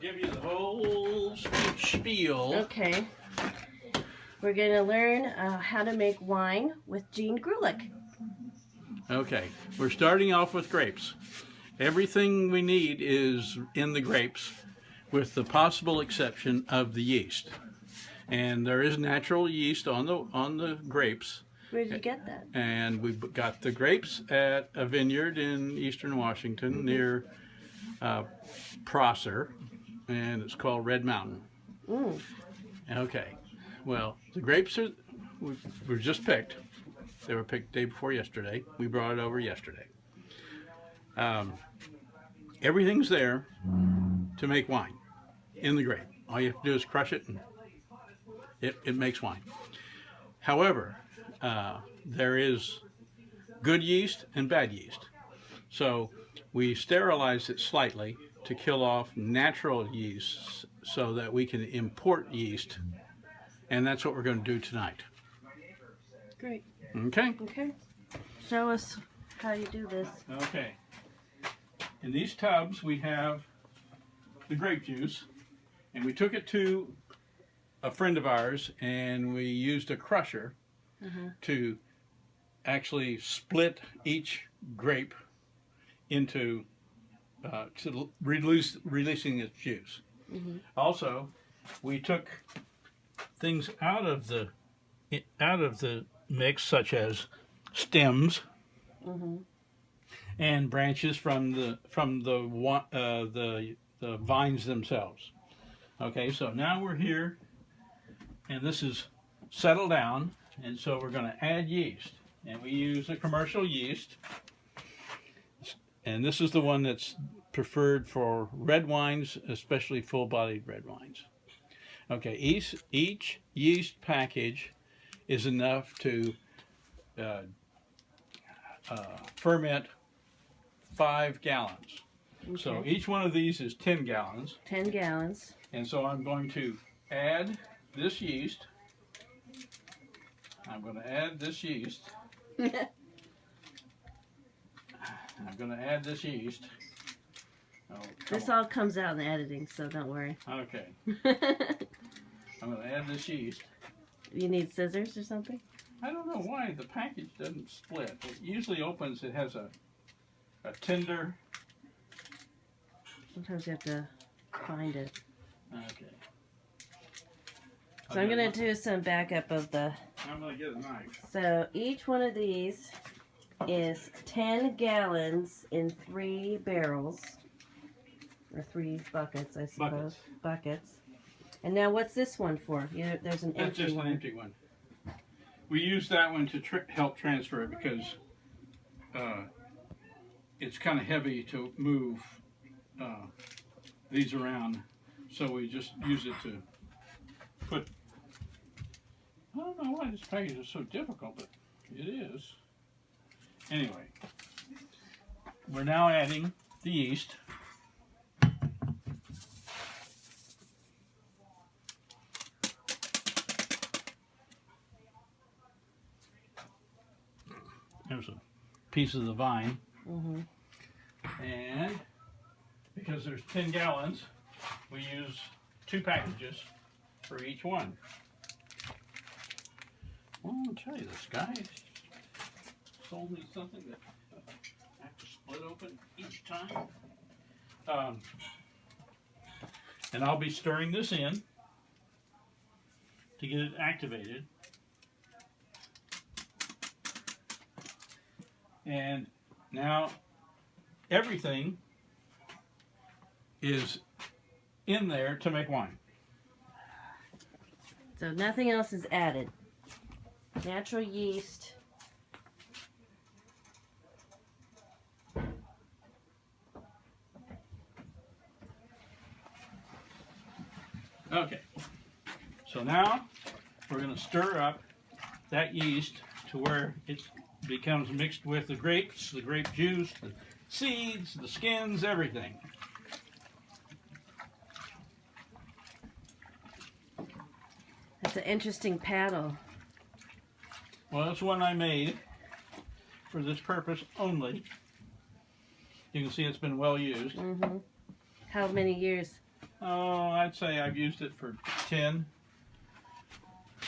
give you the whole spiel. Okay. We're going to learn how to make wine with Gene Grulich. Okay, we're starting off with grapes. Everything we need is in the grapes, with the possible exception of the yeast. And there is natural yeast on the grapes. Where did you get that? And we got the grapes at a vineyard in eastern Washington near Prosser, and it's called Red Mountain. Mm. Okay, well, the grapes were just picked. They were picked the day before yesterday. We brought it over yesterday. Everything's there to make wine in the grape. All you have to do is crush it, and it makes wine. However, there is good yeast and bad yeast. So we sterilize it slightly to kill off natural yeast so that we can import yeast. And that's what we're going to do tonight. Great. Okay? Okay. Show us how you do this. Okay. In these tubs we have the grape juice, and we took it to a friend of ours and we used a crusher to actually split each grape into releasing its juice. Also, we took things out of the mix, such as stems and branches from the vines themselves. Okay, so now we're here, and this is settled down, and so we're going to add yeast, and we use a commercial yeast, and this is the one that's preferred for red wines, especially full-bodied red wines. Okay, each yeast package is enough to ferment 5 gallons. Okay. So each one of these is 10 gallons. 10 gallons. And so I'm going to add this yeast. I'm going to add this yeast. Oh, This all comes out in the editing, so don't worry. Okay. I'm going to add this yeast. You need scissors or something? I don't know why the package doesn't split. It usually opens, it has a tinder. Sometimes you have to find it. Okay. So I'm going to do some backup of the... I'm going to get a knife. So each one of these is 10 gallons in 3 barrels. Or 3 buckets, I suppose. Buckets. And now what's this one for? There's an That's empty just one. an empty one. We use that one to help transfer it because it's kind of heavy to move these around. So we just use it to put... I don't know why this package is so difficult, but it is. Anyway, we're now adding the yeast. There's a piece of the vine. And because there's 10 gallons, we use 2 packages for each one. Well, I'll tell you, this guy sold me something that I have to split open each time. And I'll be stirring this in to get it activated. And now everything is in there to make wine. So nothing else is added. Natural yeast. Okay. So now we're going to stir up that yeast to where it becomes mixed with the grapes, the grape juice, the seeds, the skins, everything. That's an interesting paddle. Well, that's one I made for this purpose only. You can see it's been well used. How many years? Oh, I'd say I've used it for 10.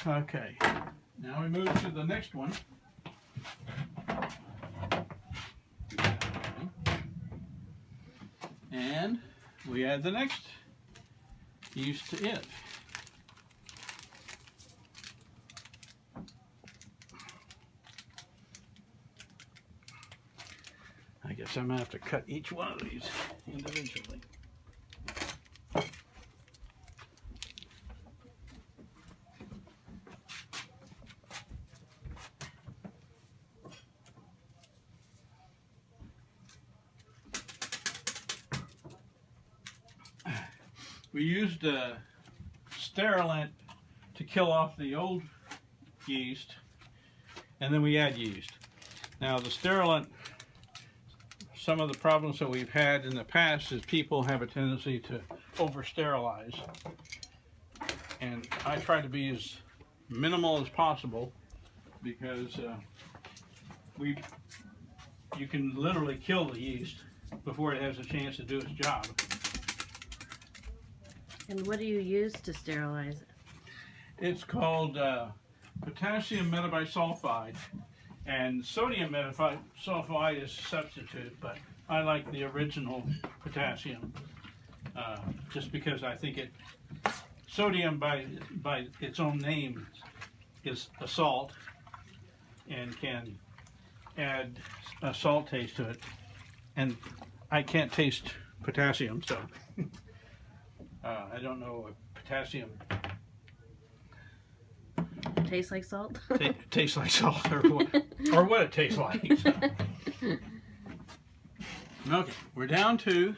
Okay, now we move to the next one. And we add the next yeast to it. I guess I'm gonna have to cut each one of these individually. We used sterilant to kill off the old yeast, and then we add yeast. Now the sterilant, some of the problems that we've had in the past is people have a tendency to over-sterilize. And I try to be as minimal as possible because you can literally kill the yeast before it has a chance to do its job. And what do you use to sterilize it? It's called potassium metabisulfide, and sodium metabisulfide is a substitute, but I like the original potassium just because I think sodium by its own name is a salt and can add a salt taste to it, and I can't taste potassium, so I don't know if potassium Tastes like salt? tastes like salt or what it tastes like. So. Okay, we're down to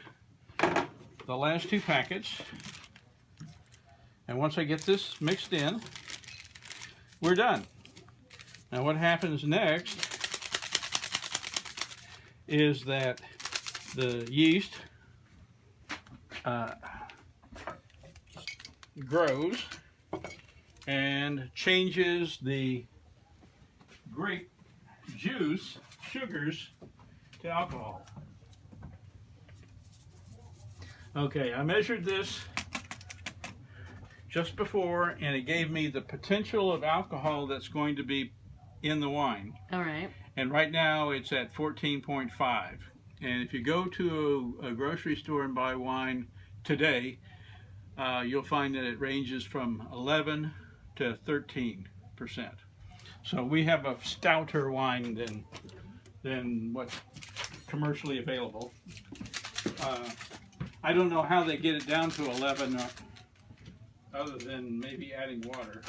the last 2 packets. And once I get this mixed in, we're done. Now what happens next is that the yeast grows and changes the grape juice, sugars, to alcohol. Okay, I measured this just before, and it gave me the potential of alcohol that's going to be in the wine. All right. And right now it's at 14.5. And if you go to a grocery store and buy wine today, you'll find that it ranges from 11 to 13%. So we have a stouter wine than what's commercially available. I don't know how they get it down to 11 other than maybe adding water.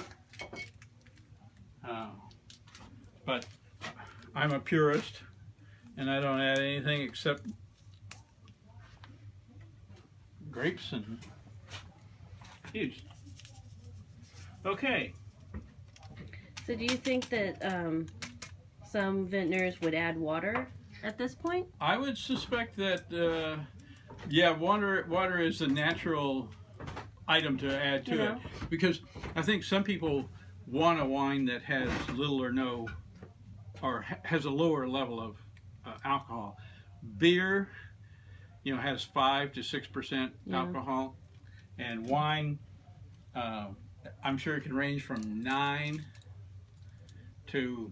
But I'm a purist and I don't add anything except grapes and yeast. Okay. So do you think that some vintners would add water at this point? I would suspect that, yeah, water is a natural item to add to it. Because I think some people want a wine that has little or no, or has a lower level of alcohol. Beer, has 5 to 6% alcohol. And wine, I'm sure it can range from 9 to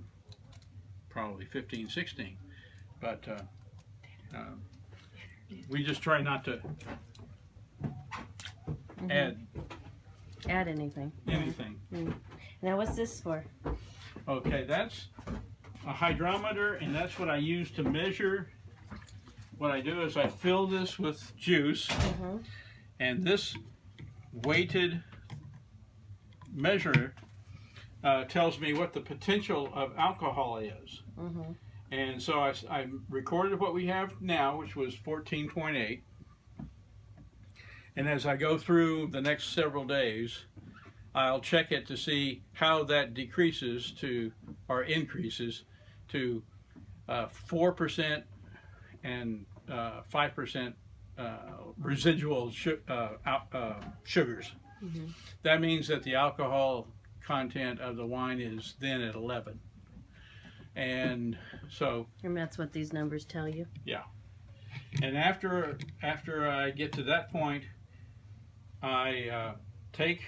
probably 15, 16. But we just try not to add anything. Now what's this for? Okay, that's a hydrometer, and that's what I use to measure. What I do is I fill this with juice, and this weighted measure tells me what the potential of alcohol is. And so I recorded what we have now, which was 14.8. And as I go through the next several days, I'll check it to see how that decreases to, or increases to 4% and 5% residual sugars. That means that the alcohol content of the wine is then at 11. And so, and that's what these numbers tell you? Yeah. And after I get to that point, I take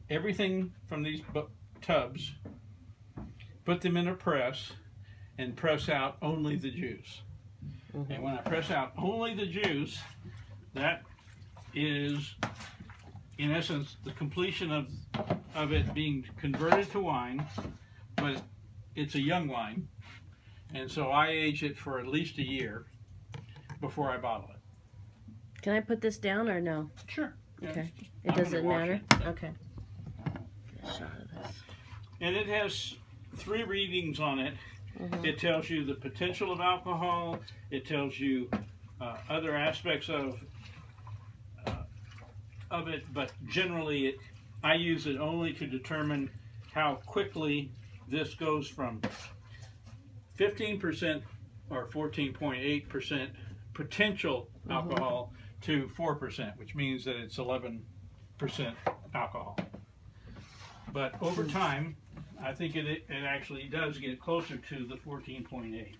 everything from these tubs, put them in a press, and press out only the juice. And when I press out only the juice, that is, in essence, the completion of it being converted to wine, but it's a young wine. And so I age it for at least a year before I bottle it. Can I put this down or no? Sure. Yeah, Okay. I'm It doesn't gonna wash matter? it. Okay. Get a shot of this. And it has 3 readings on it. Mhm. It tells you the potential of alcohol. It tells you other aspects of it, but generally, I use it only to determine how quickly this goes from 15% or 14.8% potential alcohol to 4%, which means that it's 11% alcohol. But over time, I think it actually does get closer to the 14.8.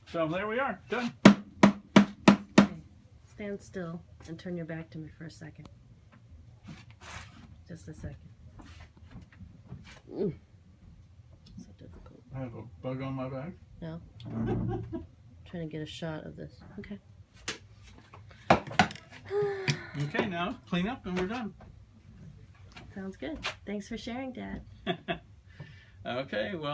So there we are, done. Stand still and turn your back to me for a second. Just a second. So difficult. I have a bug on my back. No. Trying to get a shot of this. Okay. Okay, now clean up and we're done. Sounds good. Thanks for sharing, Dad. Okay, well.